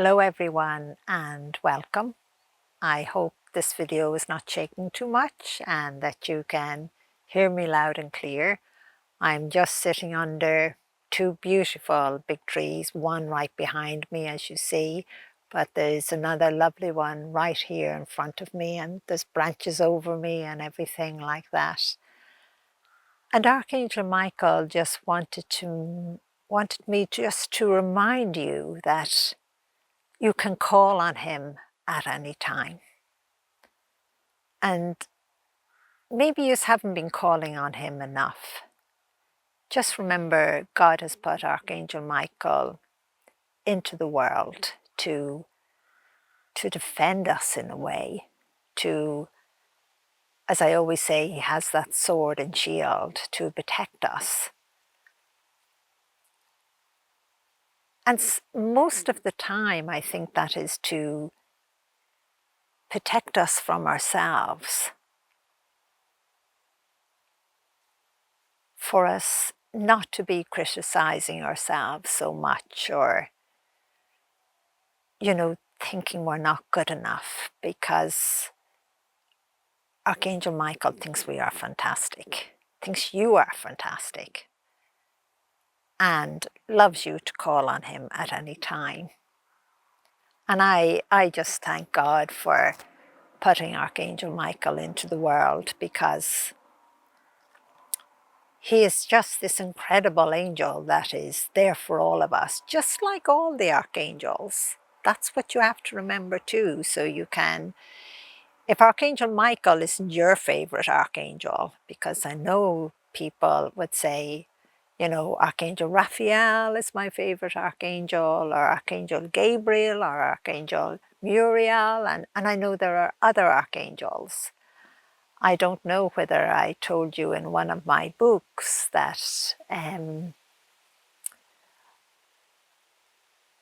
Hello everyone and welcome. I hope this video is not shaking too much and that you can hear me loud and clear. I'm just sitting under two beautiful big trees, one right behind me as you see, but there's another lovely one right here in front of me, and there's branches over me and everything like that. And Archangel Michael just wanted me just to remind you that you can call on him at any time. And maybe you haven't been calling on him enough. Just remember, God has put Archangel Michael into the world to defend us in a way, as I always say, he has that sword and shield to protect us. And most of the time, I think that is to protect us from ourselves, for us not to be criticizing ourselves so much, or, thinking we're not good enough, because Archangel Michael thinks we are fantastic, thinks you are fantastic, and loves you to call on him at any time. And I just thank God for putting Archangel Michael into the world, because he is just this incredible angel that is there for all of us, just like all the archangels. That's what you have to remember too, so you can, if Archangel Michael isn't your favorite archangel, because I know people would say, Archangel Raphael is my favorite archangel, or Archangel Gabriel, or Archangel Muriel, and I know there are other archangels. I don't know whether I told you in one of my books that,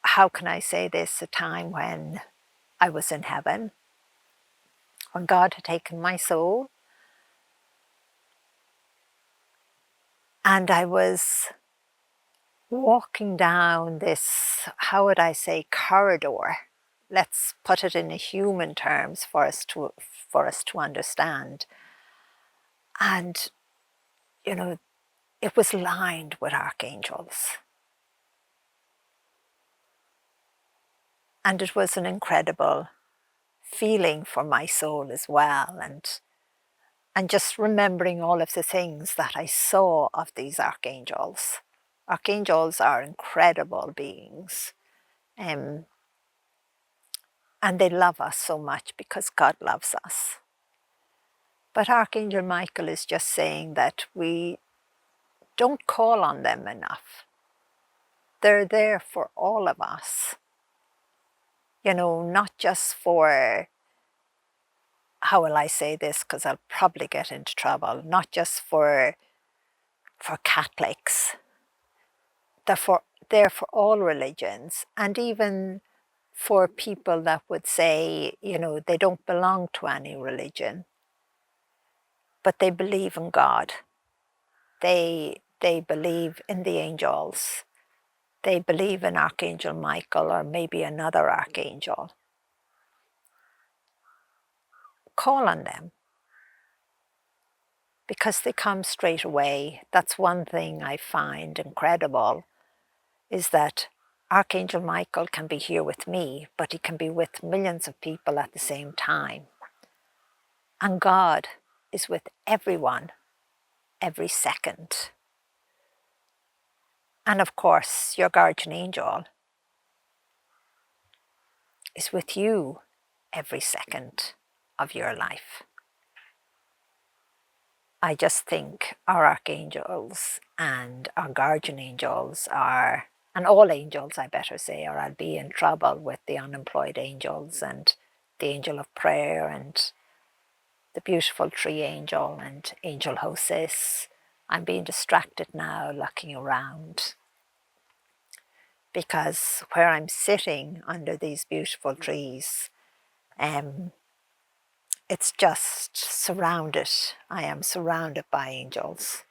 how can I say this, a time when I was in heaven, when God had taken my soul, and I was walking down this, how would I say, corridor. Let's put it in human terms for us to understand. And, it was lined with archangels. And it was an incredible feeling for my soul as well. And just remembering all of the things that I saw of these archangels. Archangels are incredible beings. And they love us so much because God loves us. But Archangel Michael is just saying that we don't call on them enough. They're there for all of us. Not just for, how will I say this, because I'll probably get into trouble, not just for Catholics. They're for all religions, and even for people that would say, they don't belong to any religion, but they believe in God. They believe in the angels. They believe in Archangel Michael, or maybe another archangel. Call on them, because they come straight away. That's one thing I find incredible, is that Archangel Michael can be here with me, but he can be with millions of people at the same time. And God is with everyone, every second. And of course, your guardian angel is with you every second of your life. I just think our archangels and our guardian angels are, and all angels I better say, or I'll be in trouble with the unemployed angels and the angel of prayer and the beautiful tree angel and angel hostess. I'm being distracted now looking around, because where I'm sitting under these beautiful trees, it's just surrounded. I am surrounded by angels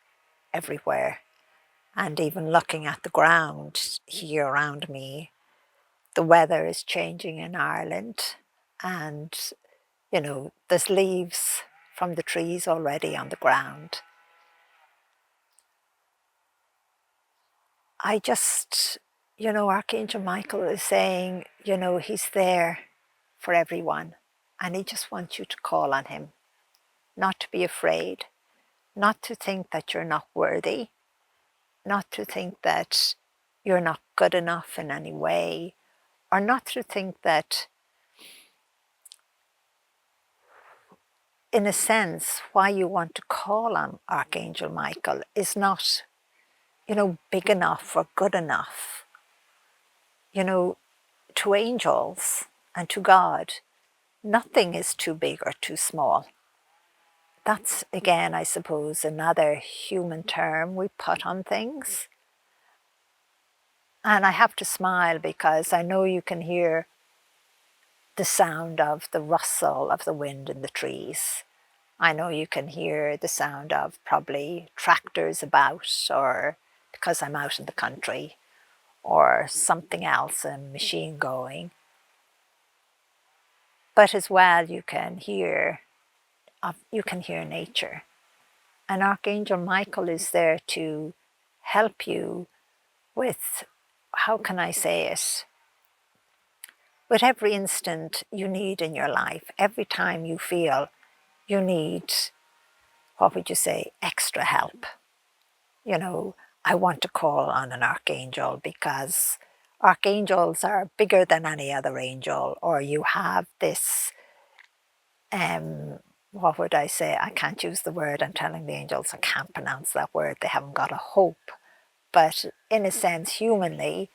everywhere. And even looking at the ground here around me, the weather is changing in Ireland, and there's leaves from the trees already on the ground. I just, Archangel Michael is saying, he's there for everyone, and he just wants you to call on him, not to be afraid, not to think that you're not worthy, not to think that you're not good enough in any way, or not to think that, in a sense, why you want to call on Archangel Michael is not, big enough or good enough. To angels and to God, nothing is too big or too small. That's, again, I suppose, another human term we put on things. And I have to smile because I know you can hear the sound of the rustle of the wind in the trees. I know you can hear the sound of probably tractors about, or because I'm out in the country, or something else, a machine going. But as well, you can hear nature. And Archangel Michael is there to help you with, how can I say it? With every instant you need in your life, every time you feel you need, what would you say, extra help. I want to call on an archangel because archangels are bigger than any other angel, or you have this, what would I say? I can't use the word. I'm telling the angels I can't pronounce that word. They haven't got a hope. But in a sense, humanly,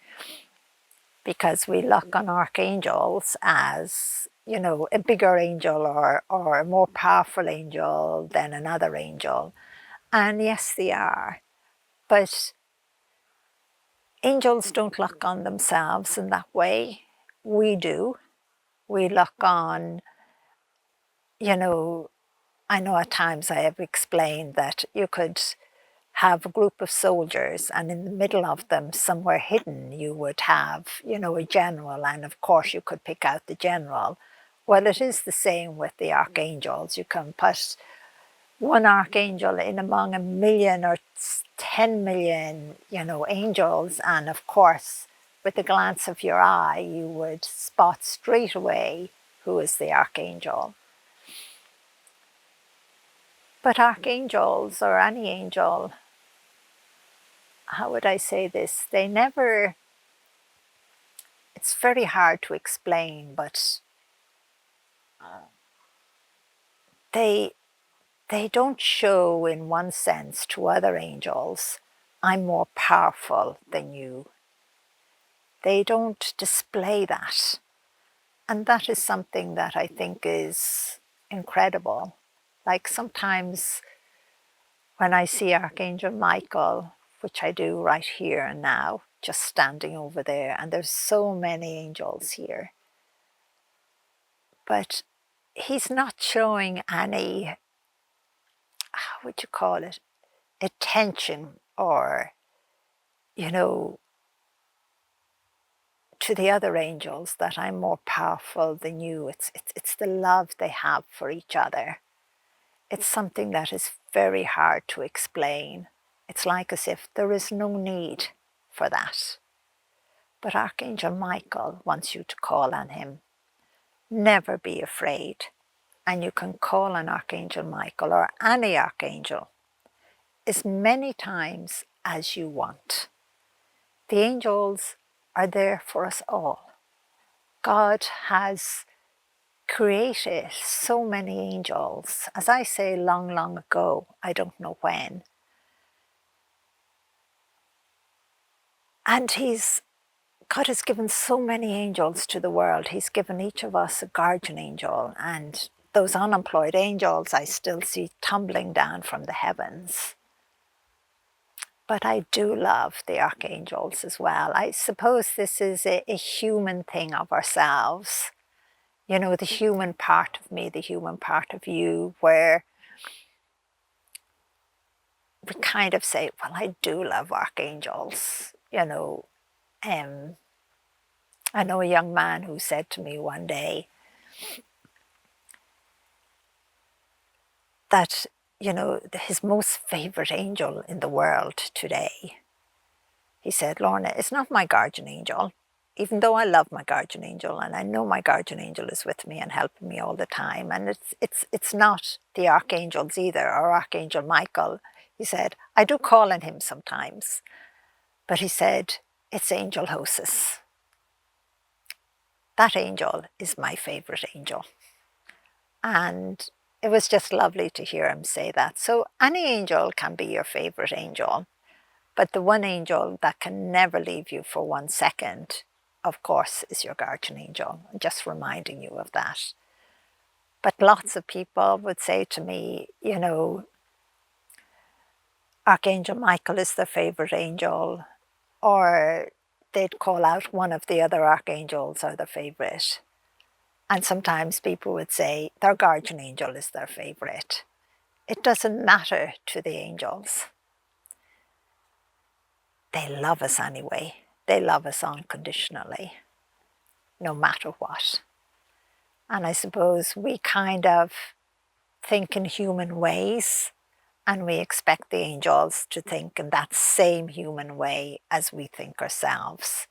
because we look on archangels as, a bigger angel or a more powerful angel than another angel. And yes, they are. But angels don't look on themselves in that way. We do. We look on, I know at times I have explained that you could have a group of soldiers, and in the middle of them, somewhere hidden, you would have, a general, and of course you could pick out the general. Well, it is the same with the archangels. You can put one archangel in among 1,000,000 or 10,000,000, angels, and of course, with the glance of your eye, you would spot straight away who is the archangel. But archangels, or any angel, how would I say this? They never, it's very hard to explain, but they don't show in one sense to other angels, I'm more powerful than you. They don't display that. And that is something that I think is incredible. Like sometimes when I see Archangel Michael, which I do right here and now, just standing over there, and there's so many angels here, but he's not showing any, how would you call it, attention or, to the other angels that I'm more powerful than you. It's the love they have for each other. It's something that is very hard to explain. It's like as if there is no need for that. But Archangel Michael wants you to call on him. Never be afraid. And you can call on Archangel Michael or any archangel as many times as you want. The angels are there for us all. God has created so many angels, as I say, long, long ago, I don't know when. And God has given so many angels to the world. He's given each of us a guardian angel, and those unemployed angels I still see tumbling down from the heavens. But I do love the archangels as well. I suppose this is a human thing of ourselves. The human part of me, the human part of you, where we kind of say, well, I do love archangels, I know a young man who said to me one day that, his most favourite angel in the world today, he said, Lorna, it's not my guardian angel, even though I love my guardian angel and I know my guardian angel is with me and helping me all the time. And it's not the archangels either, or Archangel Michael. He said, I do call on him sometimes, but he said, it's Angel Hosis. That angel is my favourite angel. And it was just lovely to hear him say that. So any angel can be your favourite angel, but the one angel that can never leave you for 1 second, of course, is your guardian angel. I'm just reminding you of that. But lots of people would say to me, Archangel Michael is their favourite angel, or they'd call out one of the other archangels or their favourite. And sometimes people would say their guardian angel is their favourite. It doesn't matter to the angels. They love us anyway. They love us unconditionally, no matter what. And I suppose we kind of think in human ways, and we expect the angels to think in that same human way as we think ourselves.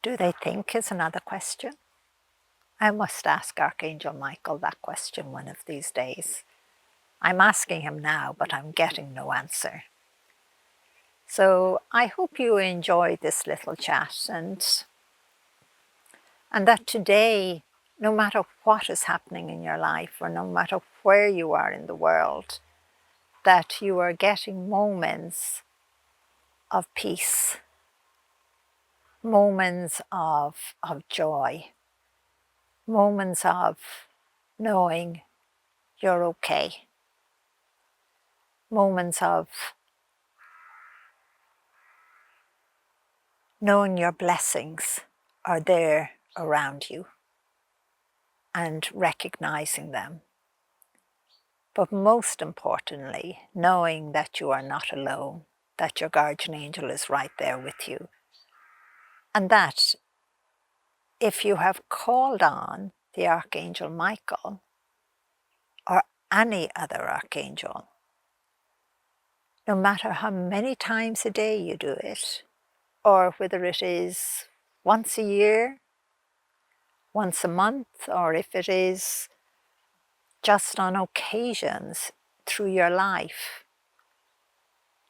Do they think is another question. I must ask Archangel Michael that question one of these days. I'm asking him now, but I'm getting no answer. So I hope you enjoyed this little chat, and that today, no matter what is happening in your life, or no matter where you are in the world, that you are getting moments of peace, moments of joy, moments of knowing you're okay, moments of knowing your blessings are there around you and recognizing them. But most importantly, knowing that you are not alone, that your guardian angel is right there with you. And that if you have called on the Archangel Michael or any other archangel, no matter how many times a day you do it, or whether it is once a year, once a month, or if it is just on occasions through your life,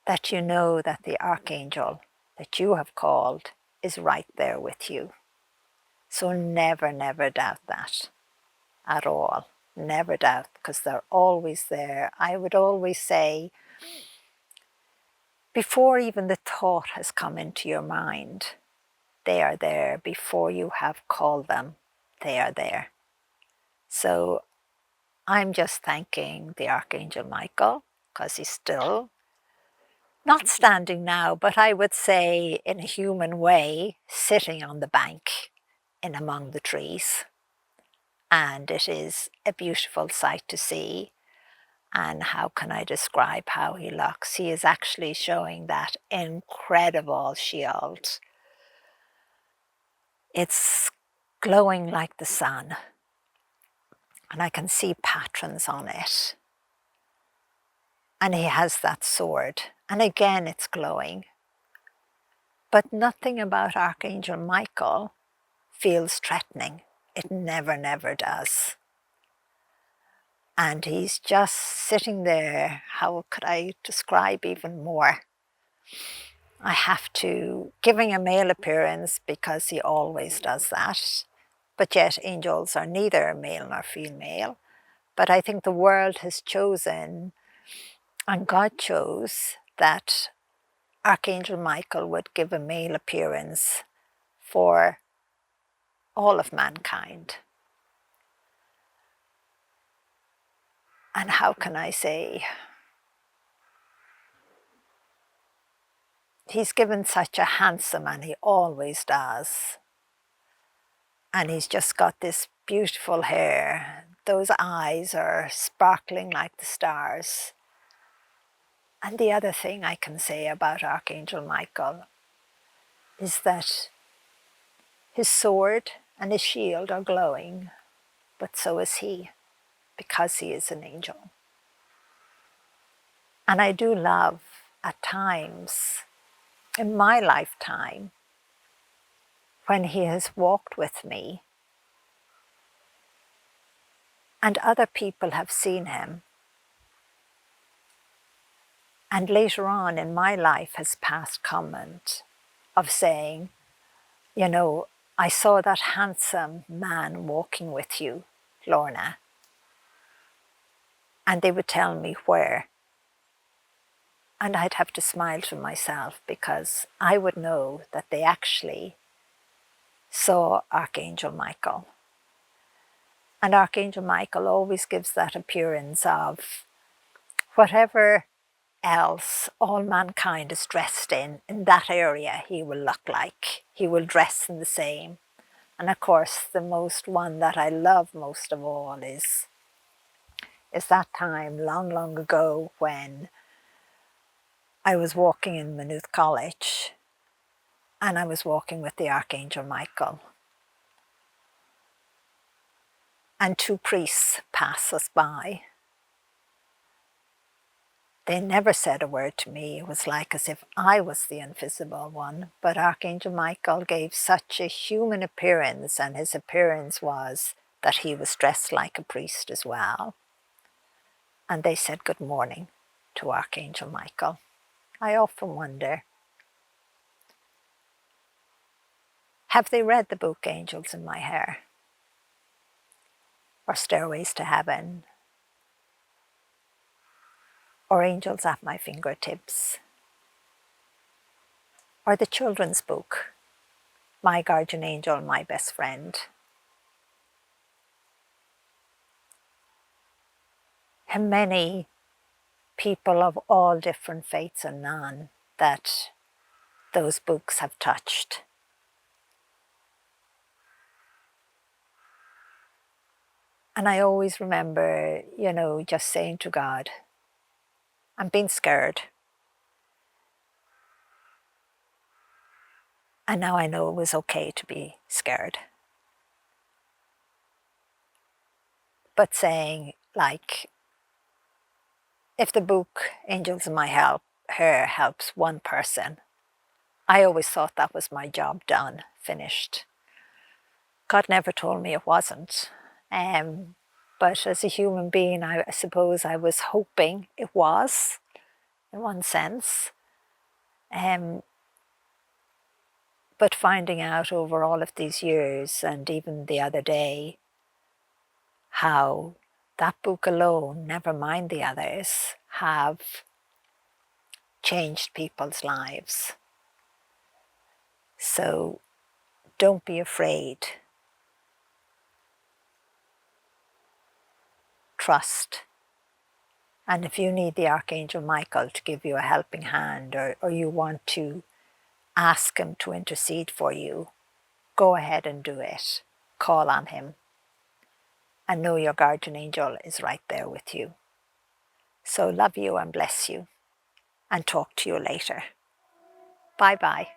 that you know that the archangel that you have called is right there with you. So never, never doubt that at all. Never doubt, because they're always there. I would always say, before even the thought has come into your mind, they are there. Before you have called them, they are there. So I'm just thanking the Archangel Michael, because he's still not standing now, but I would say in a human way, sitting on the bank in among the trees. And it is a beautiful sight to see. And how can I describe how he looks? He is actually showing that incredible shield. It's glowing like the sun, and I can see patterns on it. And he has that sword, and again it's glowing. But nothing about Archangel Michael feels threatening. It never, never does. And he's just sitting there. How could I describe even more? I have to giving a male appearance, because he always does that. But yet angels are neither male nor female. But I think the world has chosen, and God chose, that Archangel Michael would give a male appearance for all of mankind. And how can I say, he's given such a handsome, and he always does. And he's just got this beautiful hair. Those eyes are sparkling like the stars. And the other thing I can say about Archangel Michael is that His sword and his shield are glowing, but so is he, because he is an angel. And I do love, at times, in my lifetime, when he has walked with me and other people have seen him, and later on in my life has passed comment of saying, you know, I saw that handsome man walking with you, Lorna. And they would tell me where. And I'd have to smile to myself because I would know that they actually saw Archangel Michael. And Archangel Michael always gives that appearance of whatever else all mankind is dressed in that area he will look like. He will dress in the same. And of course, the most one that I love most of all is that time long, long ago when I was walking in Maynooth College and I was walking with the Archangel Michael. And two priests passed us by. They never said a word to me. It was like as if I was the invisible one. But Archangel Michael gave such a human appearance, and his appearance was that he was dressed like a priest as well. And they said good morning to Archangel Michael. I often wonder, have they read the book Angels in My Hair? Or Stairways to Heaven? Or Angels at My Fingertips? Or the children's book, My Guardian Angel, My Best Friend? And many people of all different faiths and none that those books have touched. And I always remember, you know, just saying to God, I'm being scared. And now I know it was okay to be scared. But saying, like, if the book Angels in My Hair helps one person, I always thought that was my job done, finished. God never told me it wasn't. But as a human being, I suppose I was hoping it was, in one sense. But finding out over all of these years, and even the other day, how that book alone, never mind the others, have changed people's lives. So don't be afraid. Trust. And if you need the Archangel Michael to give you a helping hand, or you want to ask him to intercede for you, go ahead and do it. Call on him. And know your guardian angel is right there with you. So love you and bless you, and talk to you later. Bye-bye.